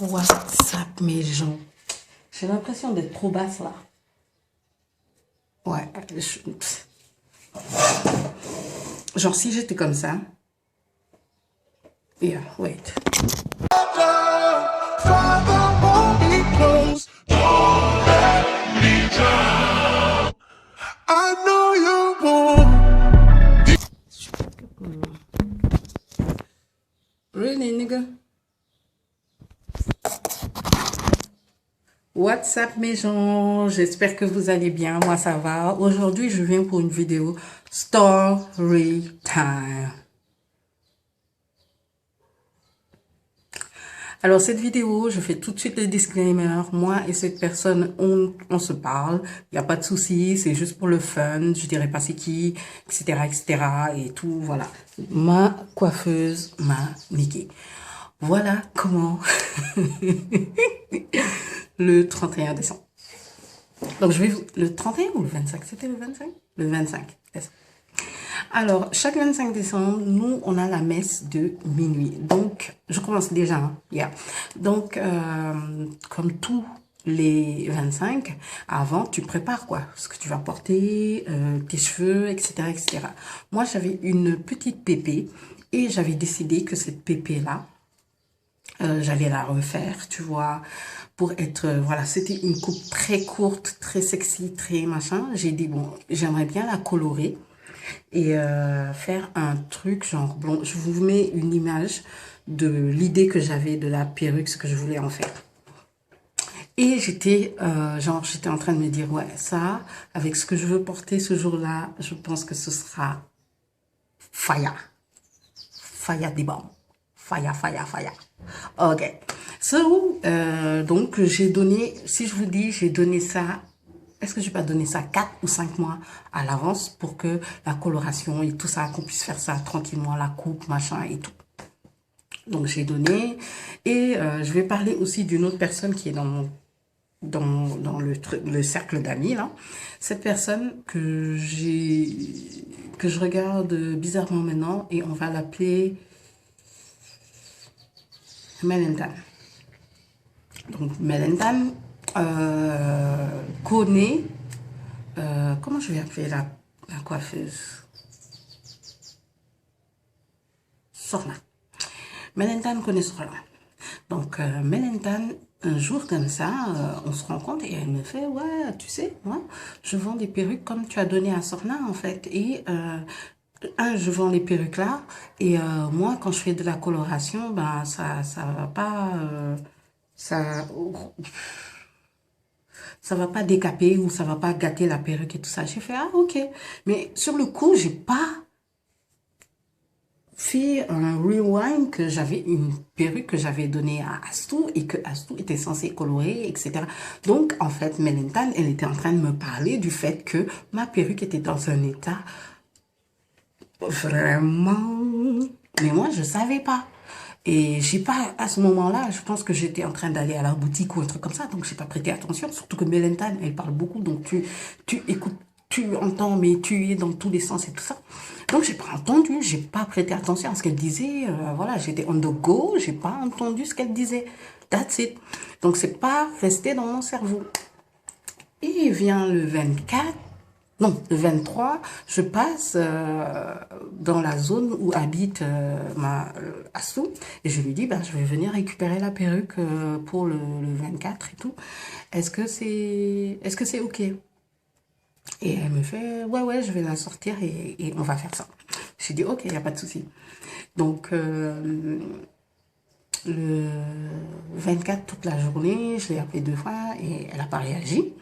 WhatsApp, mes gens. J'ai l'impression d'être trop basse là. Ouais. Genre si j'étais comme ça. Yeah, wait. Really, nigga? What's up mes gens, j'espère que vous allez bien, moi ça va. Aujourd'hui je viens pour une vidéo story time. Alors cette vidéo, je fais tout de suite le disclaimer, moi et cette personne on se parle, il n'y a pas de souci, c'est juste pour le fun, je dirais pas c'est qui, etc. et tout, voilà. Ma coiffeuse m'a niqué. Voilà comment le 31 décembre. Donc, je vais vous... Le 31 ou le 25? C'était le 25? Le 25. Alors, chaque 25 décembre, nous, on a la messe de minuit. Donc, je commence déjà. Hein, yeah. Donc, comme tous les 25, avant, tu prépares quoi? Ce que tu vas porter, tes cheveux, etc. Moi, j'avais une petite pépé et j'avais décidé que cette pépé-là, j'allais la refaire, tu vois, pour être, voilà, c'était une coupe très courte, très sexy, très machin. J'ai dit, bon, j'aimerais bien la colorer et faire un truc genre, bon, je vous mets une image de l'idée que j'avais de la perruque, ce que je voulais en faire. Et j'étais, genre, j'étais en train de me dire, ouais, ça, avec ce que je veux porter ce jour-là, je pense que ce sera faya. Faya des bombes. Faya. Ok. So, donc, j'ai donné, si je vous dis, j'ai donné ça, est-ce que je vais pas donner ça 4 ou 5 mois à l'avance pour que la coloration et tout ça, qu'on puisse faire ça tranquillement, la coupe, machin et tout. Donc, j'ai donné. Et je vais parler aussi d'une autre personne qui est dans le cercle d'amis, là. Cette personne que je regarde bizarrement maintenant et on va l'appeler Melentan. Donc, Melentan connaît, comment je vais appeler la coiffeuse? Sorna. Melentan connaît Sorna. Donc, Melentan, un jour comme ça, on se rencontre et elle me fait, ouais, tu sais, moi, je vends des perruques comme tu as donné à Sorna, en fait. Et je vends les perruques là. Et moi, quand je fais de la coloration, ben, ça va pas... ça va pas décaper ou ça va pas gâter la perruque et tout ça. J'ai fait, ah, ok. Mais sur le coup, j'ai pas fait un rewind que j'avais une perruque que j'avais donnée à Astou et que Astou était censé colorer, etc. Donc, en fait, Melentan, elle était en train de me parler du fait que ma perruque était dans un état vraiment... Mais moi, je savais pas. Et j'ai pas, à ce moment-là, je pense que j'étais en train d'aller à la boutique ou un truc comme ça, donc j'ai pas prêté attention, surtout que Melentan, elle parle beaucoup, donc tu écoutes, tu entends, mais tu es dans tous les sens et tout ça. Donc j'ai pas entendu, j'ai pas prêté attention à ce qu'elle disait, voilà, j'étais on the go, j'ai pas entendu ce qu'elle disait. That's it. Donc c'est pas resté dans mon cerveau. Et vient le 24, non, le 23, je passe dans la zone où habite Astou et je lui dis, ben, je vais venir récupérer la perruque pour le 24 et tout. Est-ce que c'est OK? Et elle me fait, ouais, je vais la sortir et on va faire ça. J'ai dit, OK, il n'y a pas de souci. Donc, le 24, toute la journée, je l'ai appelée 2 fois et elle n'a pas réagi.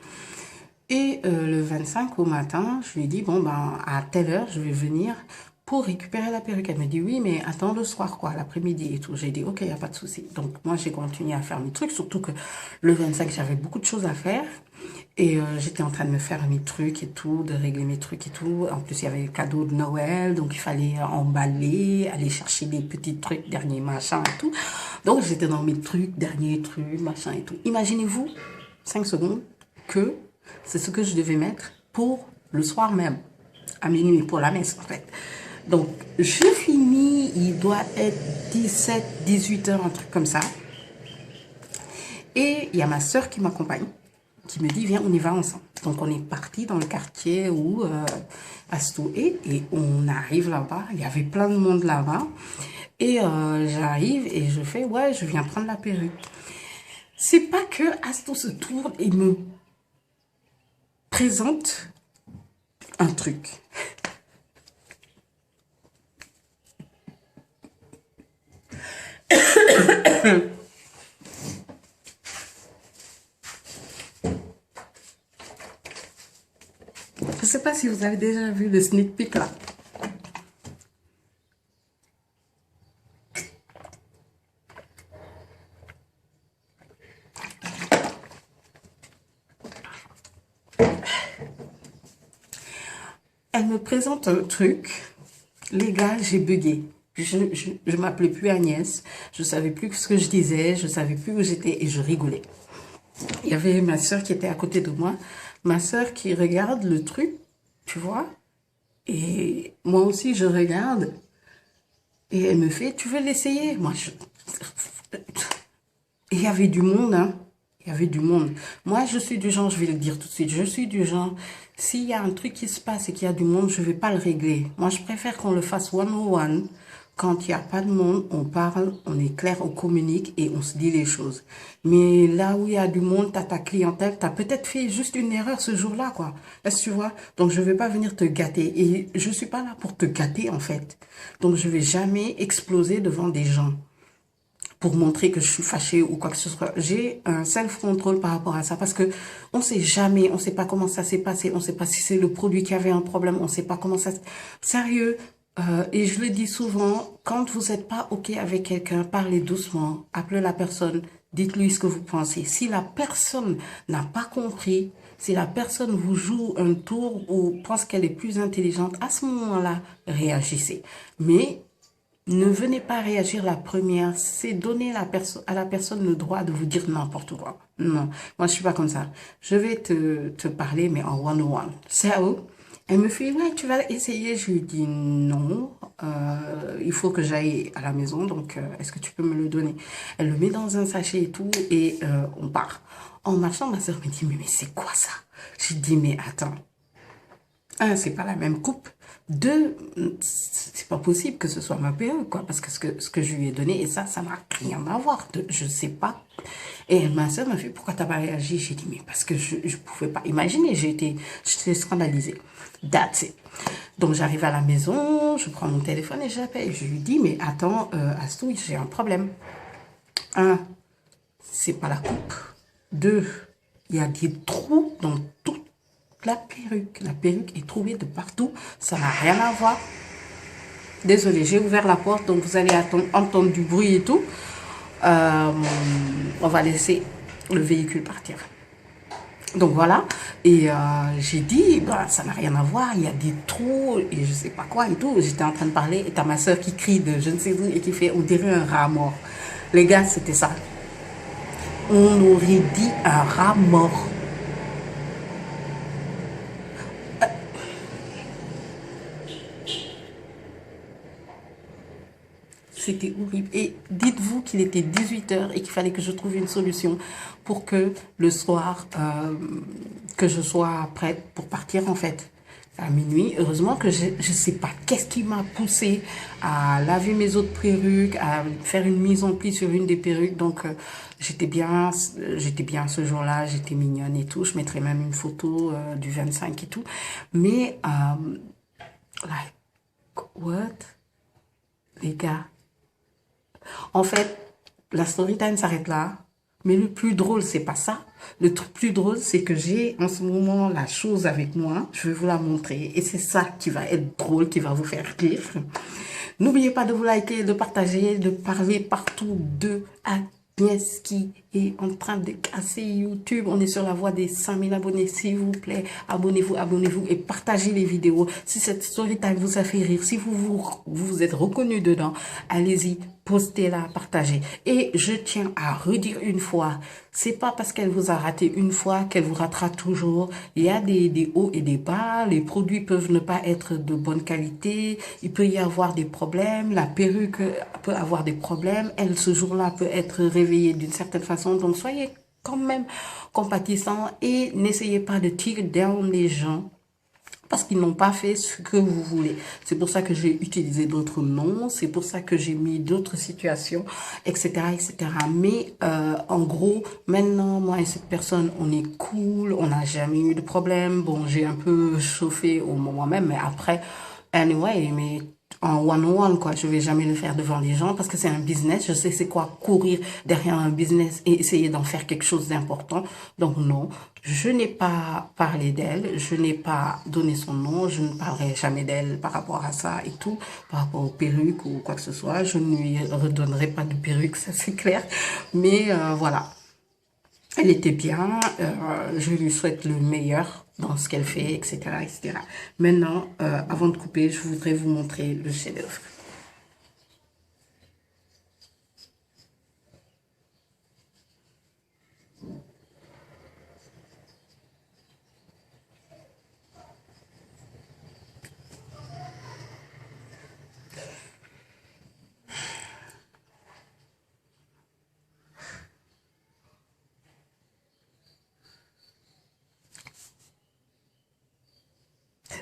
Et le 25 au matin, je lui ai dit, bon, ben, à telle heure, je vais venir pour récupérer la perruque. Elle me dit, oui, mais attends le soir, quoi, l'après-midi et tout. J'ai dit, OK, il n'y a pas de souci. Donc, moi, j'ai continué à faire mes trucs, surtout que le 25, j'avais beaucoup de choses à faire. Et j'étais en train de me faire mes trucs et tout, de régler mes trucs et tout. En plus, il y avait le cadeau de Noël, donc il fallait emballer, aller chercher des petits trucs, derniers machins et tout. Donc, j'étais dans mes trucs, derniers trucs, machin et tout. Imaginez-vous, 5 secondes, que c'est ce que je devais mettre pour le soir même, à minuit, pour la messe en fait. Donc, je finis, il doit être 17, 18 heures, un truc comme ça. Et il y a ma soeur qui m'accompagne, qui me dit, viens, on y va ensemble. Donc, on est parti dans le quartier où Astou est, et on arrive là-bas. Il y avait plein de monde là-bas. Et j'arrive et je fais, ouais, je viens prendre la perruque. C'est pas que Astou se tourne et me présente un truc. Je sais pas si vous avez déjà vu le sneak peek là. Elle me présente un truc. Les gars, j'ai bugué. Je m'appelais plus Agnès. Je savais plus ce que je disais. Je savais plus où j'étais et je rigolais. Il y avait ma soeur qui était à côté de moi. Ma soeur qui regarde le truc, tu vois. Et moi aussi, je regarde. Et elle me fait, tu veux l'essayer? Moi, il y avait du monde, hein. Il y avait du monde. Moi, je suis du genre, je vais le dire tout de suite, je suis du genre, s'il y a un truc qui se passe et qu'il y a du monde, je vais pas le régler. Moi, je préfère qu'on le fasse one-on-one. Quand il n'y a pas de monde, on parle, on est clair, on communique et on se dit les choses. Mais là où il y a du monde, t'as ta clientèle, t'as peut-être fait juste une erreur ce jour-là, quoi. Est-ce que tu vois? Donc, je vais pas venir te gâter. Et je suis pas là pour te gâter, en fait. Donc, je vais jamais exploser devant des gens pour montrer que je suis fâchée ou quoi que ce soit. J'ai un self-control par rapport à ça parce que on sait jamais, on sait pas comment ça s'est passé, on sait pas si c'est le produit qui avait un problème, on sait pas comment ça... Sérieux, et je le dis souvent, quand vous n'êtes pas OK avec quelqu'un, parlez doucement, appelez la personne, dites-lui ce que vous pensez. Si la personne n'a pas compris, si la personne vous joue un tour ou pense qu'elle est plus intelligente, à ce moment-là, réagissez. Mais ne venez pas réagir la première, c'est donner à la personne le droit de vous dire n'importe quoi. Non, moi je suis pas comme ça. Je vais te parler, mais en one-on-one. C'est à où? Elle me fait, ouais, tu vas essayer. Je lui dis non, il faut que j'aille à la maison, donc est-ce que tu peux me le donner? Elle le met dans un sachet et tout, et on part. En marchant, ma soeur me dit, mais c'est quoi ça? Je dis, mais attends. Un, c'est pas la même coupe. Deux, c'est pas possible que ce soit ma perruque, quoi, parce que ce que je lui ai donné, et ça n'a rien à voir. Je sais pas. Et ma soeur m'a fait, pourquoi t'as pas réagi? J'ai dit, mais parce que je pouvais pas imaginer, j'étais scandalisée. That's it. Donc, j'arrive à la maison, je prends mon téléphone et j'appelle. Je lui dis, mais attends, Astou, j'ai un problème. Un, c'est pas la coupe. Deux, il y a des trous dans tout la perruque. La perruque est trouvée de partout. Ça n'a rien à voir. Désolée, j'ai ouvert la porte, donc vous allez entendre du bruit et tout. On va laisser le véhicule partir. Donc voilà. Et j'ai dit, bah, ça n'a rien à voir. Il y a des trous et je sais pas quoi et tout. J'étais en train de parler et t'as ma soeur qui crie de je ne sais où et qui fait, on dirait un rat mort. Les gars, c'était ça. On aurait dit un rat mort. C'était horrible. Et dites-vous qu'il était 18h et qu'il fallait que je trouve une solution pour que le soir, que je sois prête pour partir en fait. À minuit, heureusement que je sais pas qu'est-ce qui m'a poussé à laver mes autres perruques, à faire une mise en pli sur une des perruques. Donc j'étais bien ce jour-là, j'étais mignonne et tout. Je mettrai même une photo du 25 et tout. Mais like what, les gars. En fait, la story time s'arrête là. Mais le plus drôle, c'est pas ça. Le truc plus drôle, c'est que j'ai en ce moment la chose avec moi. Je vais vous la montrer. Et c'est ça qui va être drôle, qui va vous faire rire. N'oubliez pas de vous liker, de partager, de parler partout de Agnès qui est en train de casser YouTube. On est sur la voie des 5000 abonnés. S'il vous plaît, abonnez-vous, abonnez-vous et partagez les vidéos. Si cette story time vous a fait rire, si vous êtes reconnu dedans, allez-y, postez-la, partagez. Et je tiens à redire une fois, c'est pas parce qu'elle vous a raté une fois qu'elle vous ratera toujours. Il y a des hauts et des bas. Les produits peuvent ne pas être de bonne qualité. Il peut y avoir des problèmes. La perruque peut avoir des problèmes. Elle, ce jour-là, peut être réveillée d'une certaine façon. Donc, soyez quand même compatissant et n'essayez pas de tirer down les gens parce qu'ils n'ont pas fait ce que vous voulez. C'est pour ça que j'ai utilisé d'autres noms, c'est pour ça que j'ai mis d'autres situations, etc., etc. Mais en gros, maintenant, moi et cette personne, on est cool, on n'a jamais eu de problème. Bon, j'ai un peu chauffé au moment même, mais après, anyway, mais en one-on-one, quoi. Je vais jamais le faire devant les gens parce que c'est un business. Je sais c'est quoi courir derrière un business et essayer d'en faire quelque chose d'important. Donc non, je n'ai pas parlé d'elle, je n'ai pas donné son nom, je ne parlerai jamais d'elle par rapport à ça et tout, par rapport aux perruques ou quoi que ce soit. Je ne lui redonnerai pas de perruque, ça c'est clair. Mais voilà. Elle était bien, je lui souhaite le meilleur dans ce qu'elle fait, etc., etc. Maintenant, avant de couper, je voudrais vous montrer le chef-d'œuvre.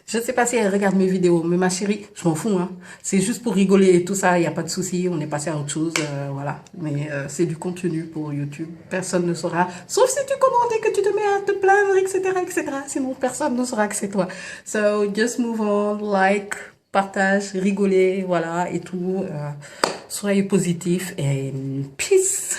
Je sais pas si elle regarde mes vidéos, mais ma chérie, je m'en fous, hein. C'est juste pour rigoler et tout ça, il n'y a pas de souci, on est passé à autre chose, voilà. Mais c'est du contenu pour YouTube, personne ne saura, sauf si tu commentes et que tu te mets à te plaindre, etc., etc. Sinon, personne ne saura que c'est toi. So, just move on, like, partage, rigolez, voilà, et tout. Soyez positifs et peace.